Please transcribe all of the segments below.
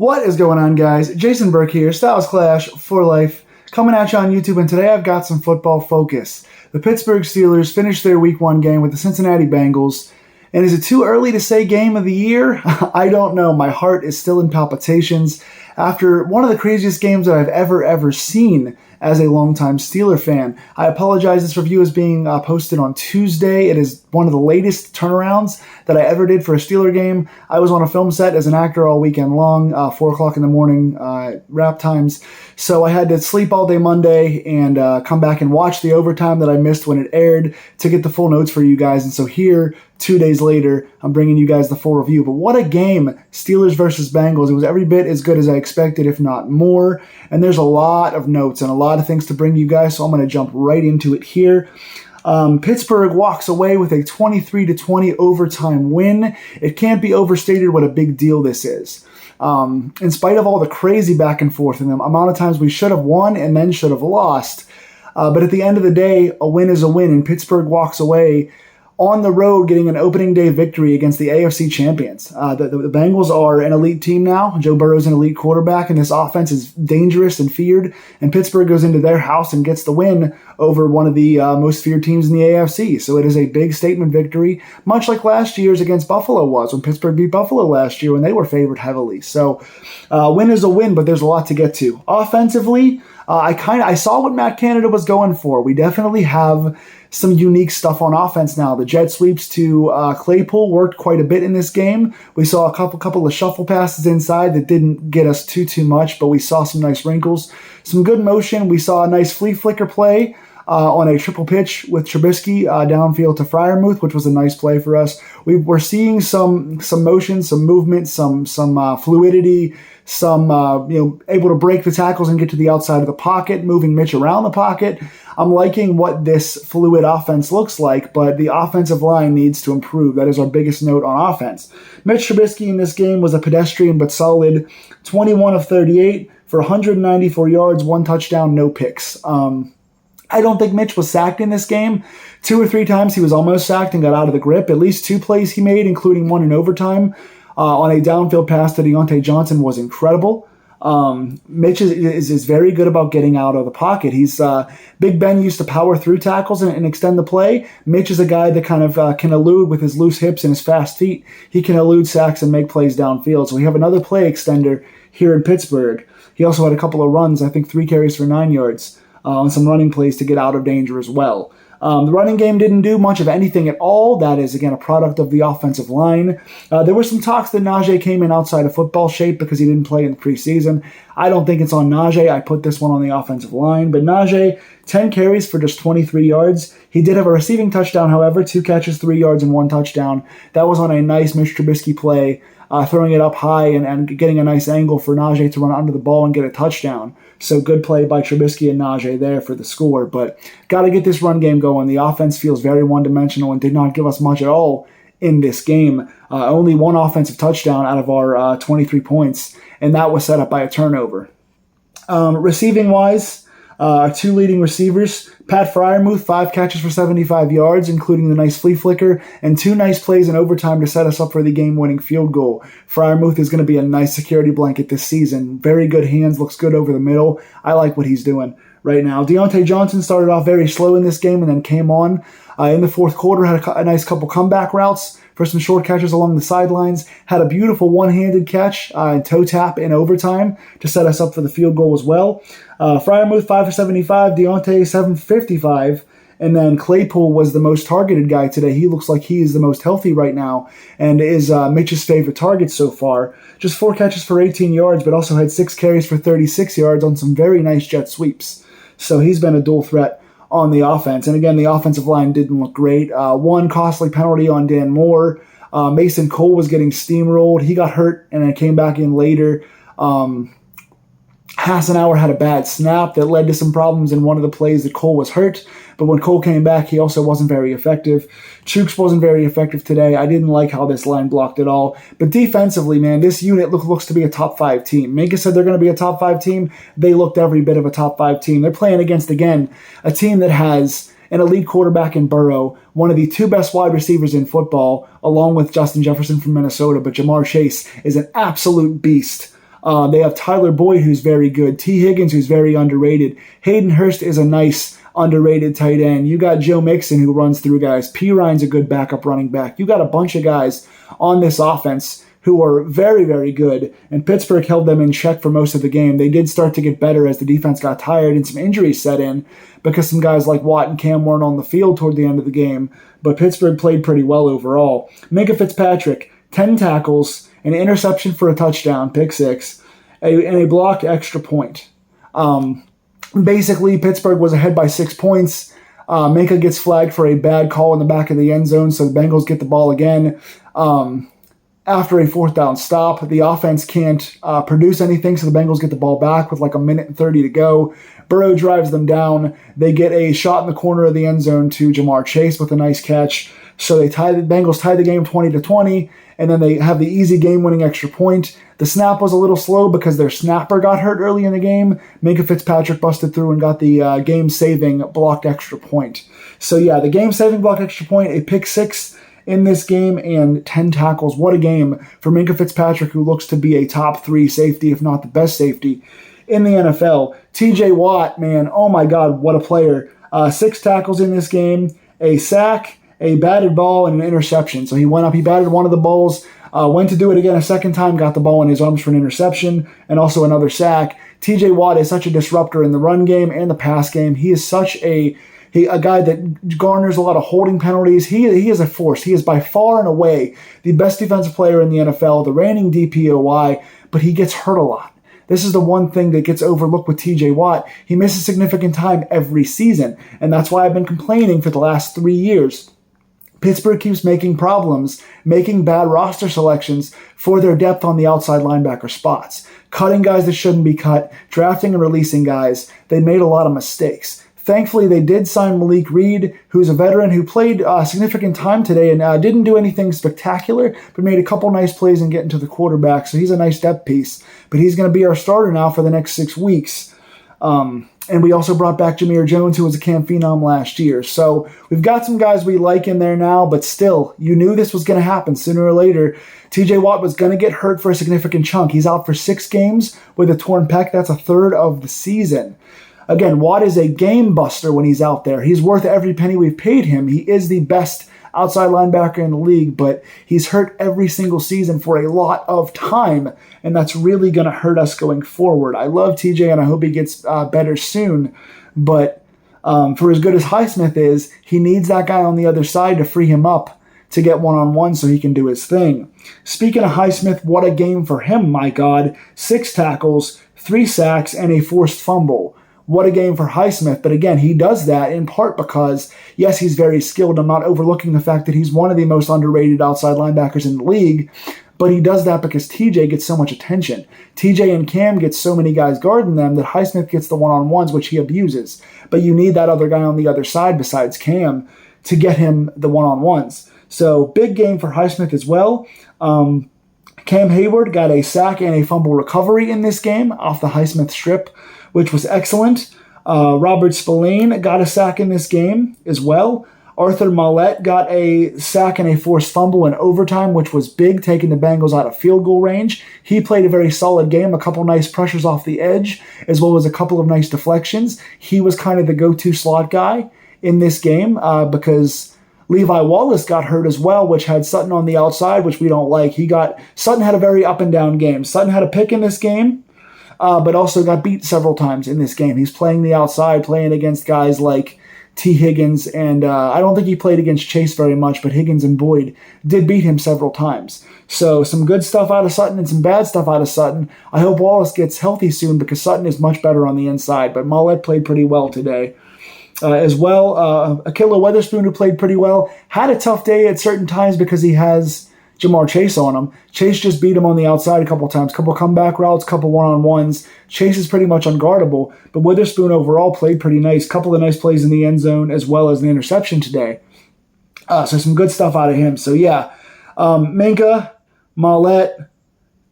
What is going on, guys? Jason Burke here, Styles Clash for Life, coming at you on YouTube, and today I've got some football focus. The Pittsburgh Steelers finished their Week 1 game with the Cincinnati Bengals, and is it too early to say game of the year? I don't know. My heart is still in palpitations after one of the craziest games that I've ever seen as a longtime Steeler fan. I apologize, this review is being posted on Tuesday. It is one of the latest turnarounds that I ever did for a Steeler game. I was on a film set as an actor all weekend long, 4 o'clock in the morning, wrap times. So I had to sleep all day Monday and come back and watch the overtime that I missed when it aired to get the full notes for you guys. And so here, 2 days later, I'm bringing you guys the full review. But what a game, Steelers versus Bengals. It was every bit as good as I expected, if not more. And there's a lot of notes and a lot of things to bring you guys, so I'm going to jump right into it here. Pittsburgh walks away with a 23-20 overtime win. It can't be overstated what a big deal this is. In spite of all the crazy back and forth and the amount of times we should have won and then should have lost. But at the end of the day, a win is a win, and Pittsburgh walks away on the road getting an opening day victory against the AFC champions. The Bengals are an elite team now. Joe Burrow's an elite quarterback, and this offense is dangerous and feared. And Pittsburgh goes into their house and gets the win over one of the most feared teams in the AFC. So it is a big statement victory, much like last year's against Buffalo was when Pittsburgh beat Buffalo last year when they were favored heavily. So win is a win, but there's a lot to get to. Offensively, I saw what Matt Canada was going for. We definitely have some unique stuff on offense now. The jet sweeps to Claypool worked quite a bit in this game. We saw a couple of shuffle passes inside that didn't get us too much, but we saw some nice wrinkles, some good motion. We saw a nice flea flicker play on a triple pitch with Trubisky downfield to Freiermuth, which was a nice play for us. We're seeing some motion, some movement, some fluidity, some able to break the tackles and get to the outside of the pocket, moving Mitch around the pocket. I'm liking what this fluid offense looks like, but the offensive line needs to improve. That is our biggest note on offense. Mitch Trubisky in this game was a pedestrian but solid, 21 of 38 for 194 yards, 1 touchdown, no picks. I don't think Mitch was sacked in this game. 2 or 3 times he was almost sacked and got out of the grip. At least 2 plays he made, including one in overtime. On a downfield pass to Deontay Johnson was incredible. Mitch is very good about getting out of the pocket. Big Ben used to power through tackles and extend the play. Mitch is a guy that kind of can elude with his loose hips and his fast feet. He can elude sacks and make plays downfield. So we have another play extender here in Pittsburgh. He also had a couple of runs, I think 3 carries for 9 yards, and some running plays to get out of danger as well. The running game didn't do much of anything at all. That is, again, a product of the offensive line. There were some talks that Najee came in outside of football shape because he didn't play in the preseason. I don't think it's on Najee. I put this one on the offensive line. But Najee, 10 carries for just 23 yards. He did have a receiving touchdown, however, 2 catches, 3 yards, and 1 touchdown. That was on a nice Mitch Trubisky play, throwing it up high and getting a nice angle for Najee to run under the ball and get a touchdown. So good play by Trubisky and Najee there for the score. But got to get this run game going. The offense feels very one-dimensional and did not give us much at all in this game. Only 1 offensive touchdown out of our 23 points, and that was set up by a turnover. Receiving-wise, our 2 leading receivers, Pat Freiermuth, 5 catches for 75 yards, including the nice flea flicker, and 2 nice plays in overtime to set us up for the game-winning field goal. Freiermuth is going to be a nice security blanket this season. Very good hands, looks good over the middle. I like what he's doing right now. Deontay Johnson started off very slow in this game and then came on in the fourth quarter, had a nice couple comeback routes for some short catches along the sidelines, had a beautiful one-handed catch and toe tap in overtime to set us up for the field goal as well. Freiermuth, 5 for 75, Deontay, 7 for 55, and then Claypool was the most targeted guy today. He looks like he is the most healthy right now and is Mitch's favorite target so far. Just 4 catches for 18 yards, but also had 6 carries for 36 yards on some very nice jet sweeps. So he's been a dual threat on the offense. And again, the offensive line didn't look great. 1 costly penalty on Dan Moore. Mason Cole was getting steamrolled. He got hurt and then came back in later. Hassenauer had a bad snap that led to some problems in one of the plays that Cole was hurt. But when Cole came back, he also wasn't very effective. Chooks wasn't very effective today. I didn't like how this line blocked at all. But defensively, man, this unit looks to be a top 5 team. Minka said they're going to be a top 5 team. They looked every bit of a top 5 team. They're playing against, again, a team that has an elite quarterback in Burrow, one of the 2 best wide receivers in football, along with Justin Jefferson from Minnesota. But Jamar Chase is an absolute beast They have Tyler Boyd, who's very good. T. Higgins, who's very underrated. Hayden Hurst is a nice underrated tight end. You got Joe Mixon, who runs through guys. P. Ryan's a good backup running back. You got a bunch of guys on this offense who are very, very good, and Pittsburgh held them in check for most of the game. They did start to get better as the defense got tired and some injuries set in because some guys like Watt and Cam weren't on the field toward the end of the game, but Pittsburgh played pretty well overall. Minkah Fitzpatrick, 10 tackles, an interception for a touchdown, pick six, and a blocked extra point. Basically, Pittsburgh was ahead by 6 points. Minkah gets flagged for a bad call in the back of the end zone, so the Bengals get the ball again. After a fourth down stop, the offense can't produce anything, so the Bengals get the ball back with like a minute and 30 to go. Burrow drives them down. They get a shot in the corner of the end zone to Jamar Chase with a nice catch. So the Bengals tie the game 20-20, and then they have the easy game-winning extra point. The snap was a little slow because their snapper got hurt early in the game. Minkah Fitzpatrick busted through and got the game-saving blocked extra point. So yeah, the game-saving blocked extra point, a pick six in this game, and 10 tackles. What a game for Minkah Fitzpatrick, who looks to be a top 3 safety, if not the best safety in the NFL. TJ Watt, man, oh my God, what a player. 6 tackles in this game, a sack, a batted ball, and an interception. So he went up, he batted one of the balls, went to do it again a second time, got the ball in his arms for an interception, and also another sack. TJ Watt is such a disruptor in the run game and the pass game. He is such a guy that garners a lot of holding penalties. He is a force. He is by far and away the best defensive player in the NFL, the reigning DPOY, but he gets hurt a lot. This is the one thing that gets overlooked with TJ Watt. He misses significant time every season, and that's why I've been complaining for the last 3 years. Pittsburgh keeps making problems, making bad roster selections for their depth on the outside linebacker spots, cutting guys that shouldn't be cut, drafting and releasing guys. They made a lot of mistakes. Thankfully, they did sign Malik Reed, who's a veteran who played significant time today and didn't do anything spectacular, but made a couple nice plays and getting to the quarterback. So he's a nice depth piece. But he's going to be our starter now for the next 6 weeks. And we also brought back Jameer Jones, who was a camp phenom last year. So we've got some guys we like in there now, but still, you knew this was going to happen sooner or later. TJ Watt was going to get hurt for a significant chunk. He's out for 6 games with a torn pec. That's a third of the season. Again, Watt is a game buster when he's out there. He's worth every penny we've paid him. He is the best outside linebacker in the league, but he's hurt every single season for a lot of time, and that's really going to hurt us going forward. I love TJ, and I hope he gets better soon, but for as good as Highsmith is, he needs that guy on the other side to free him up to get one-on-one so he can do his thing. Speaking of Highsmith, what a game for him, my God. 6 tackles, 3 sacks, and a forced fumble. What a game for Highsmith. But again, he does that in part because, yes, he's very skilled. I'm not overlooking the fact that he's one of the most underrated outside linebackers in the league, but he does that because TJ gets so much attention. TJ and Cam get so many guys guarding them that Highsmith gets the one-on-ones, which he abuses. But you need that other guy on the other side besides Cam to get him the one-on-ones. So big game for Highsmith as well. Cam Hayward got a sack and a fumble recovery in this game off the Highsmith strip, which was excellent. Robert Spillane got a sack in this game as well. Arthur Maulet got a sack and a forced fumble in overtime, which was big, taking the Bengals out of field goal range. He played a very solid game, a couple nice pressures off the edge, as well as a couple of nice deflections. He was kind of the go-to slot guy in this game because Levi Wallace got hurt as well, which had Sutton on the outside, which we don't like. Sutton had a very up-and-down game. Sutton had a pick in this game, but also got beat several times in this game. He's playing the outside, playing against guys like T. Higgins, and I don't think he played against Chase very much, but Higgins and Boyd did beat him several times. So some good stuff out of Sutton and some bad stuff out of Sutton. I hope Wallace gets healthy soon because Sutton is much better on the inside, but Maulet played pretty well today. As well, Akilla Weatherspoon, who played pretty well, had a tough day at certain times because he has Jamar Chase on him. Chase just beat him on the outside a couple times, couple comeback routes, couple one-on-ones. Chase is pretty much unguardable, but Witherspoon overall played pretty nice. Couple of nice plays in the end zone as well as an interception today. So some good stuff out of him. So yeah, Minkah, Maulet,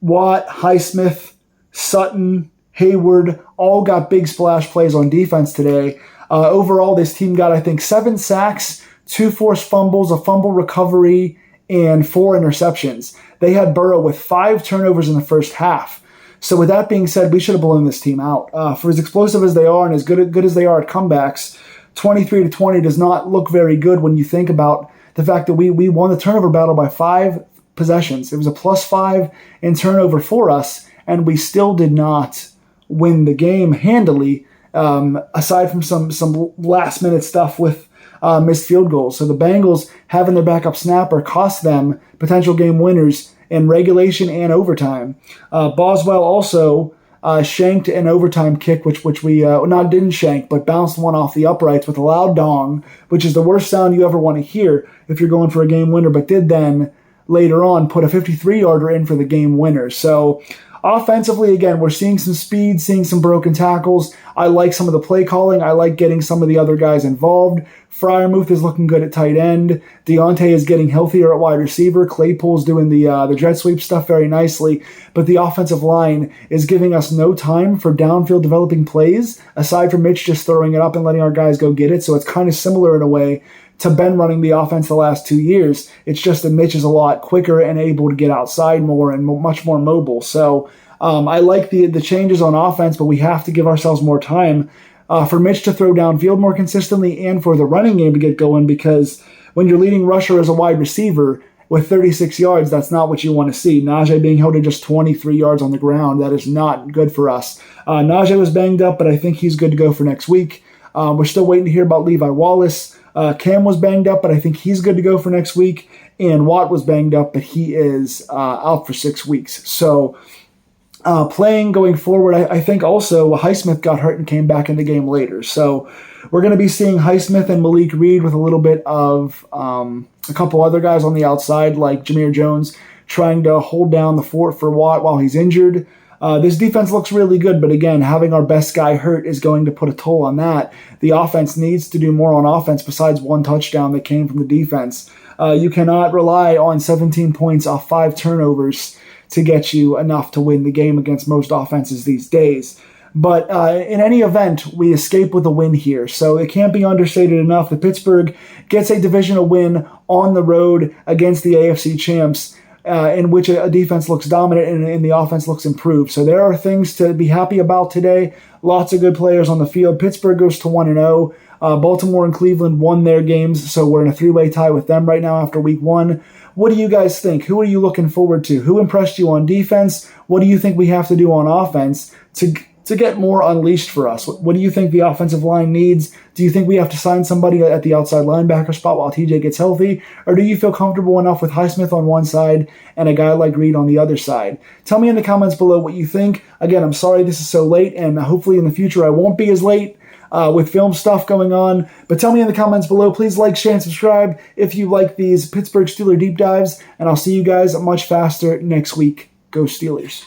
Watt, Highsmith, Sutton, Hayward, all got big splash plays on defense today. Overall, this team got, I think, 7 sacks, 2 forced fumbles, a fumble recovery, and 4 interceptions. They had Burrow with 5 turnovers in the first half. So with that being said, we should have blown this team out. For as explosive as they are and as good as they are at comebacks, 23-20 does not look very good when you think about the fact that we won the turnover battle by 5 possessions. It was a +5 in turnover for us, and we still did not win the game handily, aside from some last-minute stuff with missed field goals. So the Bengals having their backup snapper cost them potential game winners in regulation and overtime. Boswell also shanked an overtime kick, which we not didn't shank, but bounced one off the uprights with a loud dong, which is the worst sound you ever want to hear if you're going for a game winner, but did then later on put a 53-yarder in for the game winner. So offensively, again, we're seeing some speed, seeing some broken tackles. I like some of the play calling. I like getting some of the other guys involved. Freiermuth is looking good at tight end. Deontay is getting healthier at wide receiver. Claypool's doing the jet sweep stuff very nicely. But the offensive line is giving us no time for downfield developing plays, aside from Mitch just throwing it up and letting our guys go get it. So it's kind of similar in a way to Ben running the offense the last 2 years. It's just that Mitch is a lot quicker and able to get outside more and much more mobile. So I like the changes on offense, but we have to give ourselves more time for Mitch to throw downfield more consistently and for the running game to get going, because when your leading rusher is a wide receiver with 36 yards, that's not what you want to see. Najee being held to just 23 yards on the ground, that is not good for us. Najee was banged up, but I think he's good to go for next week. We're still waiting to hear about Levi Wallace. Cam was banged up, but I think he's good to go for next week. And Watt was banged up, but he is out for 6 weeks. So playing going forward, I think also Highsmith got hurt and came back in the game later. So we're going to be seeing Highsmith and Malik Reed with a little bit of a couple other guys on the outside, like Jameer Jones, trying to hold down the fort for Watt while he's injured. This defense looks really good, but again, having our best guy hurt is going to put a toll on that. The offense needs to do more on offense besides one touchdown that came from the defense. You cannot rely on 17 points off 5 turnovers to get you enough to win the game against most offenses these days. But in any event, we escape with a win here. So it can't be understated enough that Pittsburgh gets a divisional win on the road against the AFC champs, in which a defense looks dominant and the offense looks improved. So there are things to be happy about today. Lots of good players on the field. Pittsburgh goes to 1-0. Baltimore and Cleveland won their games, so we're in a 3-way tie with them right now after week 1. What do you guys think? Who are you looking forward to? Who impressed you on defense? What do you think we have to do on offense to get more unleashed for us? What do you think the offensive line needs? Do you think we have to sign somebody at the outside linebacker spot while TJ gets healthy? Or do you feel comfortable enough with Highsmith on one side and a guy like Reed on the other side? Tell me in the comments below what you think. Again, I'm sorry this is so late, and hopefully in the future I won't be as late with film stuff going on. But tell me in the comments below. Please like, share, and subscribe if you like these Pittsburgh Steelers deep dives, and I'll see you guys much faster next week. Go Steelers.